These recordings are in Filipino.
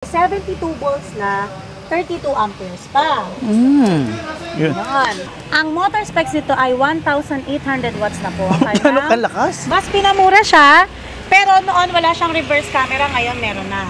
72 volts na 32 amperes pa. Yun. Yan. Ang motor specs nito ay 1,800 watts na po. Gano'ng kalakas? Mas pinamura siya, pero noon wala siyang reverse camera, ngayon meron na.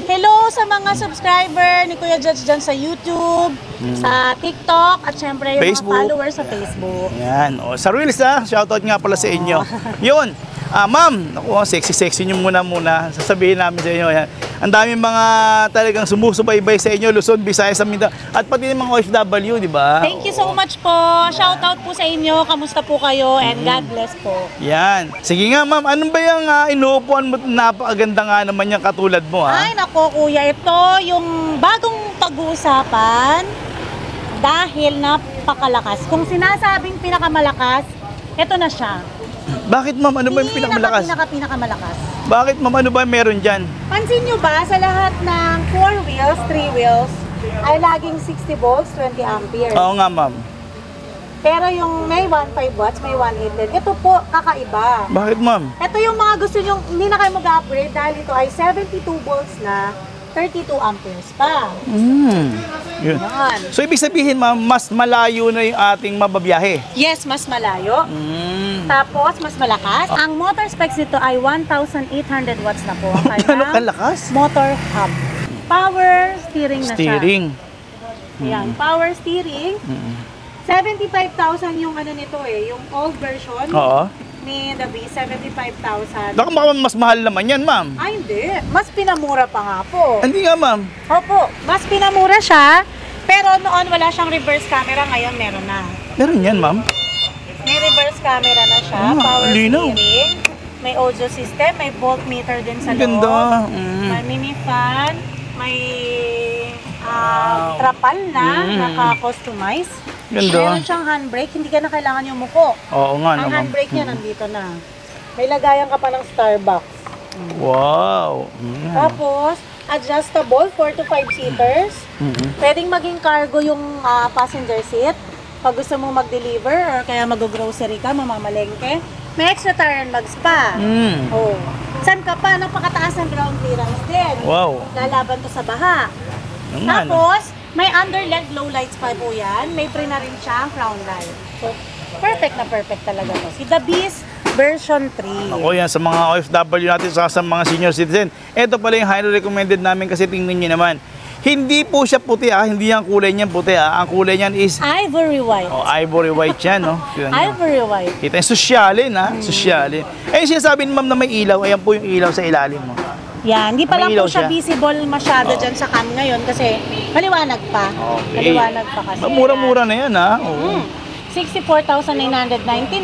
Hello sa mga subscriber ni Kuya Judge dyan sa YouTube, sa TikTok, at syempre yung Facebook. mga followers sa Facebook. Yan. O, sa Reels shoutout nga pala sa inyo. Yun. Ma'am, naku, sexy nyo muna. Sasabihin namin sa inyo. Yan. Ang daming mga talagang sumusubaybay sa inyo, Luzon, Visayas, Mindanao, at pati yung mga OFW, di ba? Thank you so much po. Shoutout po sa inyo. Kamusta po kayo? And God bless po. Yan. Sige nga, ma'am. Anong ba yung inuupuan mo? Napakaganda nga naman yung katulad mo, ha? Ay, nako kuya. Ito yung bagong pag-uusapan dahil napakalakas. Kung sinasabing pinakamalakas, ito na siya. Bakit, ma'am? Ano ba yung pinakamalakas? Pinakamalakas. Bakit, ma'am? Ano ba meron dyan? Pansin nyo ba, sa lahat ng 4 wheels, 3 wheels, ay laging 60 volts, 20 amperes. Oo nga, ma'am. Pero yung may 1.5 watts, may 1.8. Ito po, kakaiba. Bakit, ma'am? Ito yung mga gusto nyo, hindi na kayo mag-upgrade dahil ito ay 72 volts na 32 amperes pa. Yun. Yan. So, ibig sabihin, ma'am, mas malayo na yung ating mababiyahe. Yes, mas malayo. Tapos, mas malakas. Ang motor specs nito ay 1,800 watts na po. Gano'ng kalakas? Motor hub. Power steering na siya. Steering. Ayan, power steering. 75,000 yung ano nito yung old version Oo. ni The Beast, 75,000. Baka mas mahal naman yan, ma'am. Ay, hindi. Mas pinamura pa nga po. Hindi nga, ma'am. Opo, mas pinamura siya. Pero noon wala siyang reverse camera, ngayon meron na. Meron yan, ma'am. May reverse camera na siya, power linaw. steering, may audio system, may voltmeter din sa Ang loob. ganda. May mini fan, may trapal na, naka-customize. Ganda. Meron siyang handbrake, hindi ka na kailangan yung muko. Oo nga, Ang naman. handbrake niya nandito na. May lagayan ka pa ng Starbucks. Wow. Tapos, adjustable, 4 to 5 seaters. Pwedeng maging cargo yung passenger seat. Pag gusto mong mag-deliver or kaya mag-grocery ka, mamamalengke. May extra tire and mags pa. Oh. San ka pa? Napakataas ng ground clearance din. Wow. Lalaban to sa baha. Yung nga, no? Tapos, may under-LED low lights pa po yan. May pre na rin siya ang crown light. So, perfect na perfect talaga to. Si The Beast version 3. Ako yan, sa mga OFW natin, sa mga senior citizen. Ito pala yung highly recommended namin kasi tingnan nyo naman. Hindi po siya puti hindi yung kulay niyan puti Ang kulay niyan is Ivory white. ivory white yan, no? Ivory white. Kita yung sosyalin, sosyalin. Yung sinasabi ni ma'am na may ilaw, ayan po yung ilaw sa ilalim mo. Yan, hindi pa May lang po ilaw siya siya. visible masyado dyan sa cam ngayon kasi maliwanag pa. Okay. Maliwanag pa kasi. Mura-mura na yan, ha? Oo. 64,999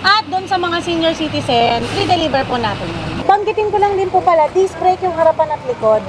at doon sa mga senior citizen, free deliver po natin. Banggitin ko lang din po pala, disc brake yung harapan at likod.